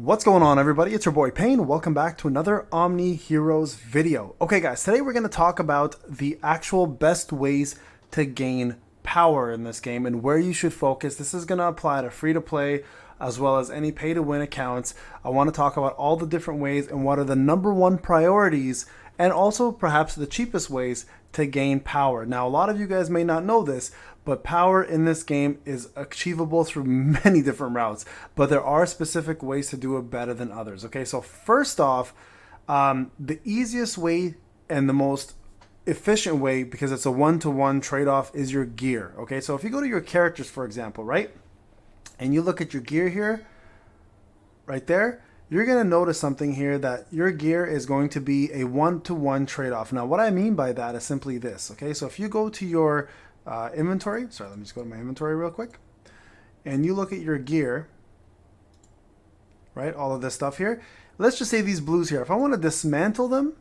What's going on, everybody? It's your boy Payne. Welcome back to another Omniheroes video. Okay guys, today we're going to talk about the actual best ways to gain power in this game and where you should focus. This is going to apply to free-to-play as well as any pay-to-win accounts. I want to talk about all the different ways and what are the number one priorities and also perhaps the cheapest ways to gain power. Now, a lot of you guys may not know this, but power in this game is achievable through many different routes, but there are specific ways to do it better than others. Okay, so first off, the easiest way and the most efficient way, because it's a one-to-one trade-off, is your gear. Okay, so if you go to your characters, for example, right, and you look at your gear here, right there, you're going to notice something here that your gear is going to be a one-to-one trade-off. Now, what I mean by that is simply this. Okay, so if you go to your inventory, sorry, let me just go to my inventory real quick, and you look at your gear, right, all of this stuff here, let's just say these blues here, if I want to dismantle them,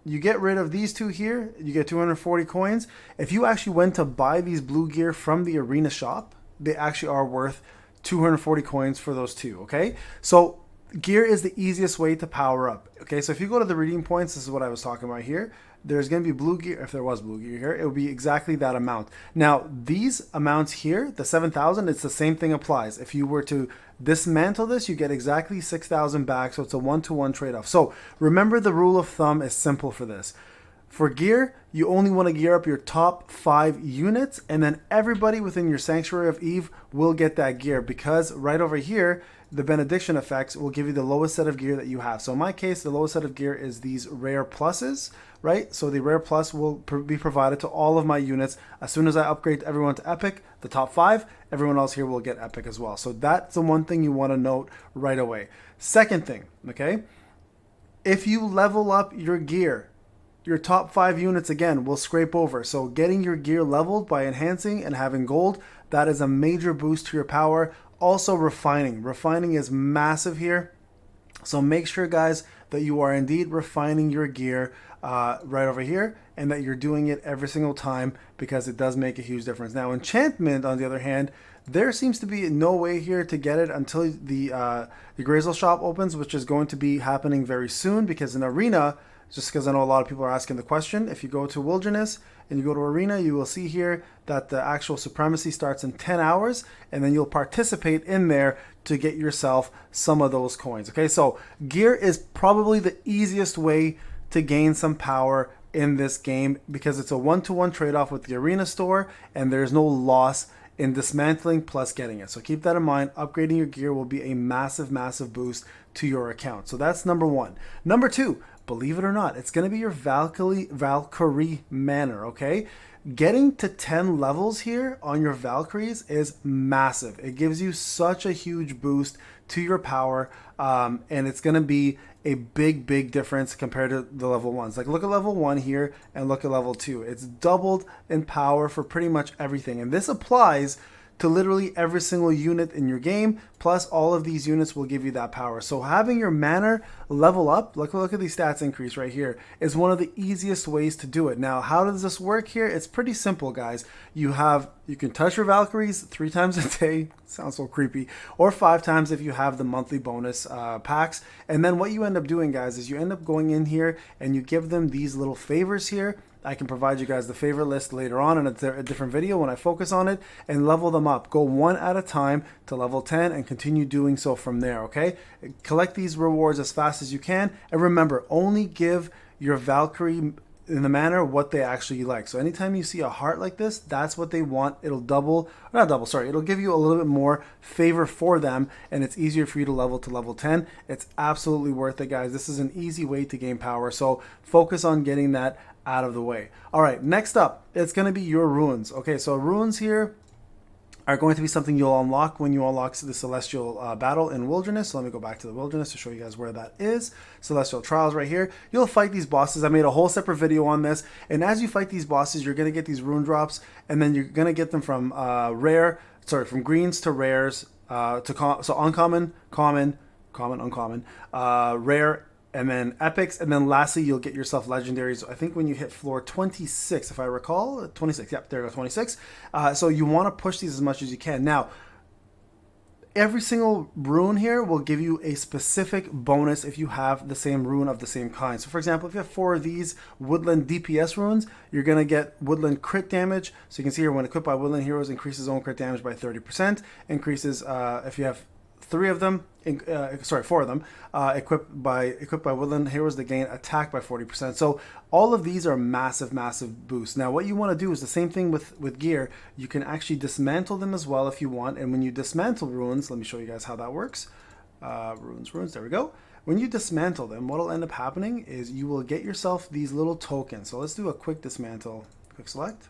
you get rid of these two here, you get 240 coins. If you actually went to buy these blue gear from the arena shop, they actually are worth 240 coins for those two. Okay, so gear is the easiest way to power up. Okay, so if you go to the redeem points, this is what I was talking about here. There's going to be blue gear. If there was blue gear here, it would be exactly that amount. Now, these amounts here, the 7,000, it's the same thing applies. If you were to dismantle this, you get exactly 6,000 back. So it's a one-to-one trade-off. So remember, the rule of thumb is simple for this. For gear, you only want to gear up your top 5 units, and then everybody within your Sanctuary of Eve will get that gear, because right over here, the benediction effects will give you the lowest set of gear that you have. So in my case, the lowest set of gear is these rare pluses, right? So the rare plus will be provided to all of my units. As soon as I upgrade everyone to epic, the top 5, everyone else here will get epic as well. So that's the one thing you want to note right away. Second thing, okay? If you level up your gear, your top 5 units again will scrape over. So getting your gear leveled by enhancing and having gold, that is a major boost to your power. Also refining. Refining is massive here. So make sure, guys, that you are indeed refining your gear right over here, and that you're doing it every single time, because it does make a huge difference. Now, enchantment, on the other hand, there seems to be no way here to get it until the Grazel shop opens, which is going to be happening very soon, because in Arena, just because I know a lot of people are asking the question, if you go to Wilderness and you go to Arena, you will see here that the actual supremacy starts in 10 hours, and then you'll participate in there to get yourself some of those coins. Okay, so gear is probably the easiest way to gain some power in this game, because it's a one-to-one trade-off with the Arena store, and there's no loss in dismantling plus getting it. So keep that in mind. Upgrading your gear will be a massive, massive boost to your account. So that's number one. Number two, believe it or not, it's going to be your Valkyrie manor, okay? Getting to 10 levels here on your Valkyries is massive. It gives you such a huge boost to your power, and it's going to be a big, big difference compared to the level ones. Like, look at level 1 here and look at level 2. It's doubled in power for pretty much everything, and this applies to literally every single unit in your game, plus all of these units will give you that power. So having your manor level up, look at these stats increase right here, is one of the easiest ways to do it. Now, how does this work here? It's pretty simple, guys. You can touch your Valkyries 3 times a day, sounds so creepy, or 5 times if you have the monthly bonus packs. And then what you end up doing, guys, is you end up going in here and you give them these little favors here. I can provide you guys the favorite list later on in a different video when I focus on it, and level them up. Go one at a time to level 10 and continue doing so from there, okay? Collect these rewards as fast as you can, and remember, only give your Valkyrie in the manner what they actually like. So anytime you see a heart like this, that's what they want. It'll it'll give you a little bit more favor for them, and it's easier for you to level 10. It's absolutely worth it, guys. This is an easy way to gain power, so focus on getting that out of the way. All right, next up, it's going to be your runes. Okay, so runes here are going to be something you'll unlock when you unlock the Celestial Battle in Wilderness. So let me go back to the Wilderness to show you guys where that is. Celestial Trials right here. You'll fight these bosses. I made a whole separate video on this. And as you fight these bosses, you're going to get these rune drops. And then you're going to get them from from greens to rares, so uncommon, common, uncommon, rare, and then epics, and then lastly you'll get yourself legendaries. I think when you hit floor 26, if I recall, 26, yep, there you go, 26. So you want to push these as much as you can. Now, every single rune here will give you a specific bonus if you have the same rune of the same kind. So for example, if you have 4 of these woodland DPS runes, you're going to get woodland crit damage. So you can see here, when equipped by woodland heroes, increases own crit damage by 30%, increases if you have 4 of them, equipped by woodland heroes, they gain attack by 40%. So all of these are massive boosts. Now what you want to do is the same thing with gear. You can actually dismantle them as well if you want, and when you dismantle runes, let me show you guys how that works. Runes, there we go. When you dismantle them, what will end up happening is you will get yourself these little tokens. So let's do a quick dismantle, quick select.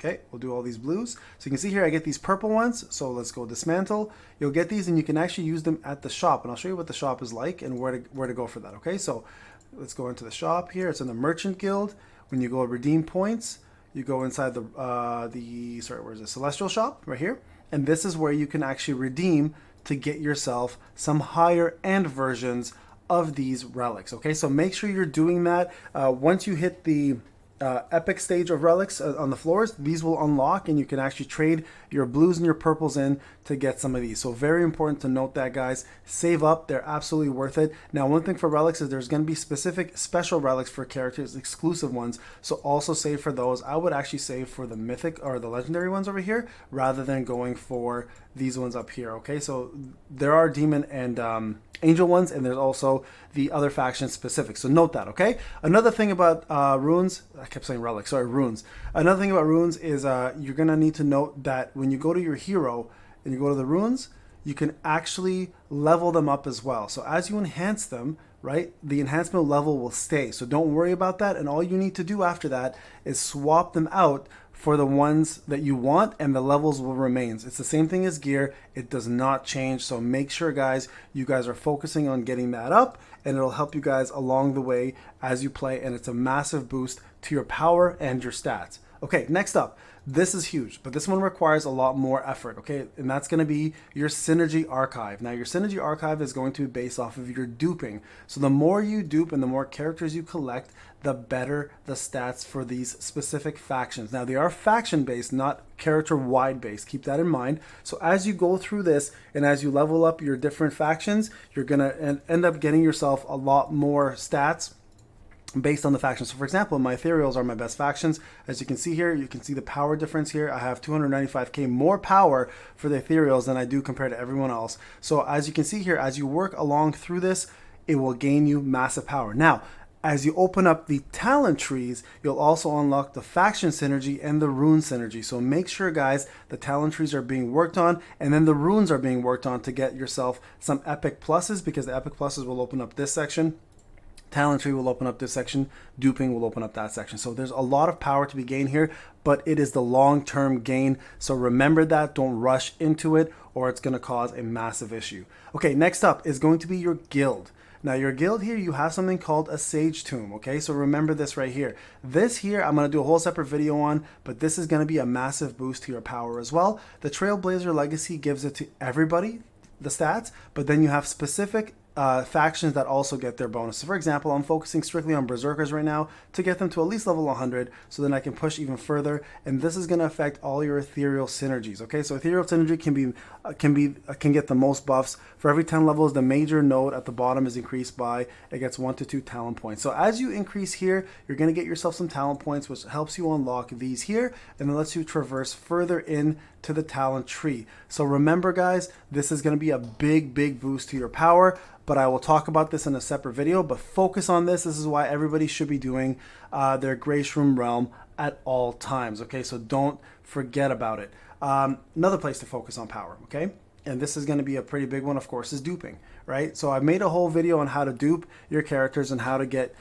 Okay, we'll do all these blues. So you can see here I get these purple ones. So let's go dismantle. You'll get these and you can actually use them at the shop. And I'll show you what the shop is like and where to go for that. Okay, so let's go into the shop here. It's in the Merchant Guild. When you go redeem points, you go inside where's the Celestial shop right here. And this is where you can actually redeem to get yourself some higher end versions of these relics. Okay, so make sure you're doing that. Once you hit the epic stage of relics on the floors, these will unlock and you can actually trade your blues and your purples in to get some of these. So very important to note that, guys. Save up, they're absolutely worth it. Now one thing for relics is there's going to be specific special relics for characters, exclusive ones, so also save for those. I would actually save for the mythic or the legendary ones over here rather than going for these ones up here. Okay, so there are demon and angel ones, and there's also the other faction specific, so note that. Okay, another thing about runes, I kept saying relics, sorry, runes. Another thing about runes is you're gonna need to note that when you go to your hero and you go to the runes, you can actually level them up as well. So as you enhance them, right, the enhancement level will stay, so don't worry about that, and all you need to do after that is swap them out for the ones that you want, and the levels will remain. It's the same thing as gear. It does not change. So make sure, guys, you guys are focusing on getting that up, and it'll help you guys along the way as you play, and it's a massive boost to your power and your stats. Okay, next up, this is huge, but this one requires a lot more effort, okay? And that's going to be your synergy archive. Now, your synergy archive is going to be based off of your duping. So the more you dupe and the more characters you collect, the better the stats for these specific factions. Now, they are faction-based, not character-wide based. Keep that in mind. So as you go through this and as you level up your different factions, you're going to end up getting yourself a lot more stats based on the factions. So for example, my ethereals are my best factions. As you can see here, you can see the power difference here. I have 295k more power for the ethereals than I do compared to everyone else. So as you can see here, as you work along through this, it will gain you massive power. Now, as you open up the talent trees, you'll also unlock the faction synergy and the rune synergy. So make sure, guys, the talent trees are being worked on and then the runes are being worked on to get yourself some epic pluses, because the epic pluses will open up this section. Talent tree will open up this section, duping will open up that section. So there's a lot of power to be gained here, but it is the long-term gain. So remember that, don't rush into it or it's gonna cause a massive issue. Okay, next up is going to be your guild. Now your guild here, you have something called a Sage Tomb, okay? So remember this right here. This here, I'm gonna do a whole separate video on, but this is gonna be a massive boost to your power as well. The Trailblazer Legacy gives it to everybody, the stats, but then you have specific factions that also get their bonus. So for example, I'm focusing strictly on Berserkers right now to get them to at least level 100 so then I can push even further, and this is going to affect all your ethereal synergies. Okay, so ethereal synergy can get the most buffs. For every 10 levels, the major node at the bottom is increased by, it gets 1 to 2 talent points. So as you increase here, you're going to get yourself some talent points, which helps you unlock these here and then lets you traverse further in to the talent tree. So remember, guys, this is going to be a big boost to your power, but I will talk about this in a separate video, but focus on this. This is why everybody should be doing their Grey Shroom Realm at all times, okay? So don't forget about it. Another place to focus on power, okay? And this is going to be a pretty big one, of course, is duping, right? So I made a whole video on how to dupe your characters and how to get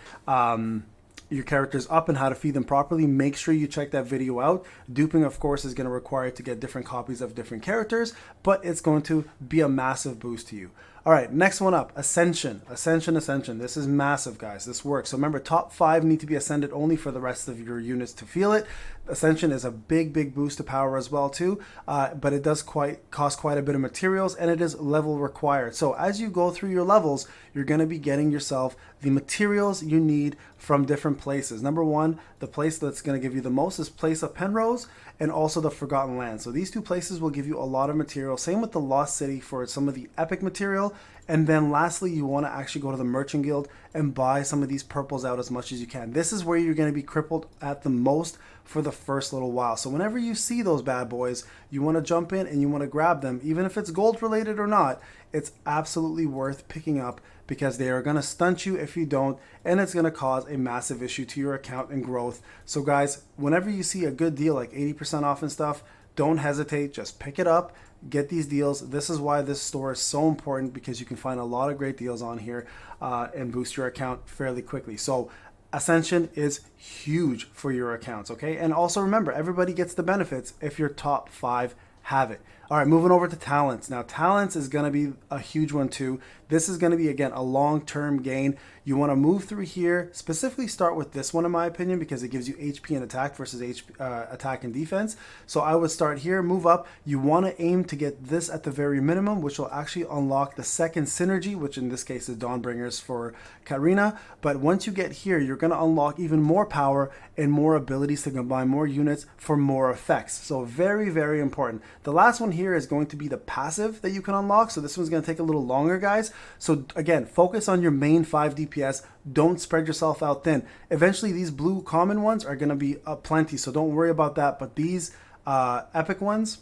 your characters up and how to feed them properly. Make sure you check that video out. Duping, of course, is going to require to get different copies of different characters, but it's going to be a massive boost to you. All right, next one up, Ascension. Ascension. This is massive, guys. This works. So remember, top 5 need to be ascended only for the rest of your units to feel it. Ascension is a big boost to power as well too, but it does cost quite a bit of materials, and it is level required. So as you go through your levels, you're going to be getting yourself the materials you need from different places. Number one, the place that's going to give you the most is Place of Penrose, and also the Forgotten Land. So these two places will give you a lot of material. Same with the Lost City for some of the epic material. And then lastly, you want to actually go to the Merchant Guild and buy some of these purples out as much as you can. This is where you're going to be crippled at the most for the first little while. So whenever you see those bad boys, you want to jump in and you want to grab them. Even if it's gold related or not, it's absolutely worth picking up, because they are going to stunt you if you don't, and it's going to cause a massive issue to your account and growth. So guys, whenever you see a good deal like 80% off and stuff, don't hesitate, just pick it up, get these deals. This is why this store is so important, because you can find a lot of great deals on here and boost your account fairly quickly. So Ascension is huge for your accounts, okay? And also remember, everybody gets the benefits if your top 5 have it. All right, moving over to talents. Now, talents is going to be a huge one too. This is going to be, again, a long-term gain. You want to move through here, specifically start with this one in my opinion, because it gives you HP and attack versus attack and defense. So I would start here, move up. You want to aim to get this at the very minimum, which will actually unlock the second synergy, which in this case is Dawnbringers for Karina. But once you get here, you're going to unlock even more power and more abilities to combine more units for more effects. So very important. The last one here is going to be the passive that you can unlock. So this one's going to take a little longer, guys. So again, focus on your main 5 DPS. Don't spread yourself out thin. Eventually, these blue common ones are going to be plenty, so don't worry about that. But these epic ones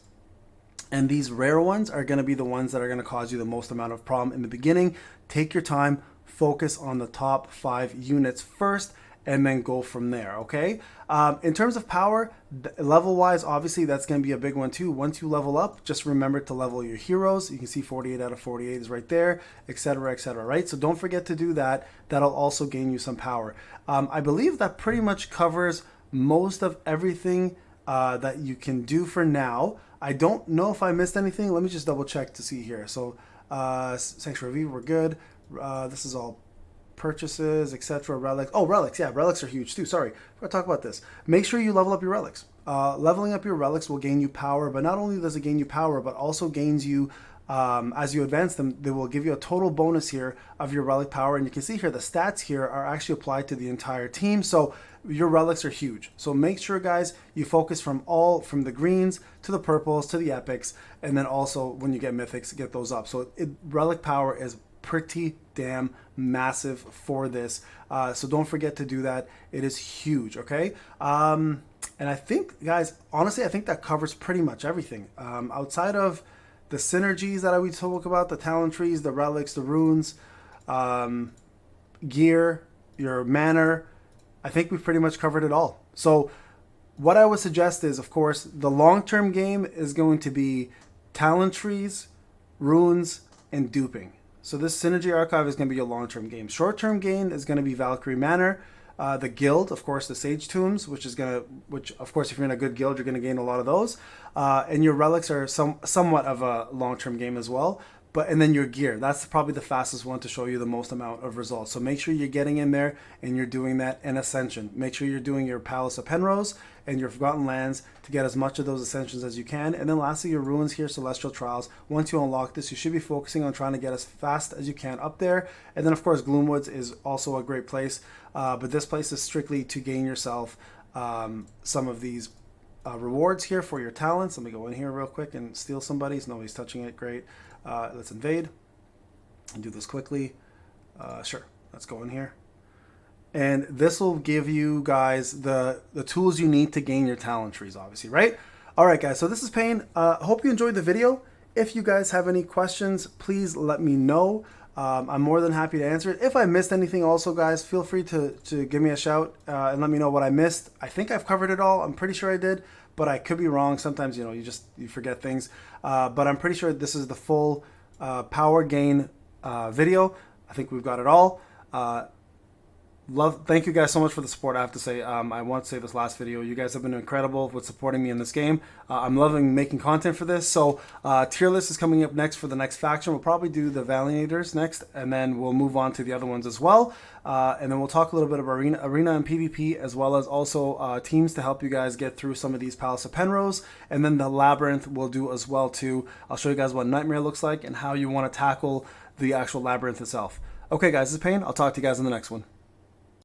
and these rare ones are going to be the ones that are going to cause you the most amount of problem in the beginning. Take your time, focus on the top 5 units first, and then go from there, okay? In terms of power, level-wise, obviously, that's going to be a big one too. Once you level up, just remember to level your heroes. You can see 48 out of 48 is right there, etc., right? So don't forget to do that. That'll also gain you some power. I believe that pretty much covers most of everything that you can do for now. I don't know if I missed anything. Let me just double check to see here. So Sanctuary V, we're good. This is all purchases, etc. Relics. Oh, relics. Yeah, relics are huge too. Sorry, we're gonna talk about this. Make sure you level up your relics. Leveling up your relics will gain you power, but not only does it gain you power, but also gains you, as you advance them, they will give you a total bonus here of your relic power. And you can see here the stats here are actually applied to the entire team. So your relics are huge. So make sure, guys, you focus from the greens to the purples to the epics, and then also when you get mythics, get those up. So relic power is pretty damn massive for this, so don't forget to do that. It is huge, okay? And I think, guys, honestly, I think that covers pretty much everything outside of the synergies that we spoke about, the talent trees, the relics, the runes, gear, your manner. I think we've pretty much covered it all. So what I would suggest is, of course, the long-term game is going to be talent trees, runes, and duping. So this Synergy Archive is going to be a long-term game. Short-term game is going to be Valkyrie Manor, the guild, of course, the Sage Tombs, which of course, if you're in a good guild, you're going to gain a lot of those. And your relics are somewhat of a long-term game as well. And then your gear, that's probably the fastest one to show you the most amount of results. So make sure you're getting in there and you're doing that in Ascension. Make sure you're doing your Palace of Penrose and your Forgotten Lands to get as much of those Ascensions as you can. And then lastly, your Ruins here, Celestial Trials. Once you unlock this, you should be focusing on trying to get as fast as you can up there. And then, of course, Gloomwoods is also a great place. But this place is strictly to gain yourself some of these rewards here for your talents. Let me go in here real quick and steal somebody's. Nobody's touching it. Great. Let's invade and do this quickly. Sure, let's go in here. And this will give you guys the tools you need to gain your talent trees, obviously, right? All right, guys, so this is Payne. Hope you enjoyed the video. If you guys have any questions, please let me know. I'm more than happy to answer it. If I missed anything also, guys, feel free to give me a shout and let me know what I missed. I think I've covered it all. I'm pretty sure I did, but I could be wrong. Sometimes, you forget things. But I'm pretty sure this is the full power gain video. I think we've got it all. Thank you guys so much for the support. I have to say, I want to say this last video, you guys have been incredible with supporting me in this game. I'm loving making content for this. So tier list is coming up next for the next faction. We'll probably do the Valiantors next, and then we'll move on to the other ones as well. And then we'll talk a little bit of arena and PvP, as well as also teams to help you guys get through some of these Palace of Penrose. And then the Labyrinth we'll do as well too. I'll show you guys what Nightmare looks like and how you want to tackle the actual Labyrinth itself. Okay guys, this is Payne. I'll talk to you guys in the next one.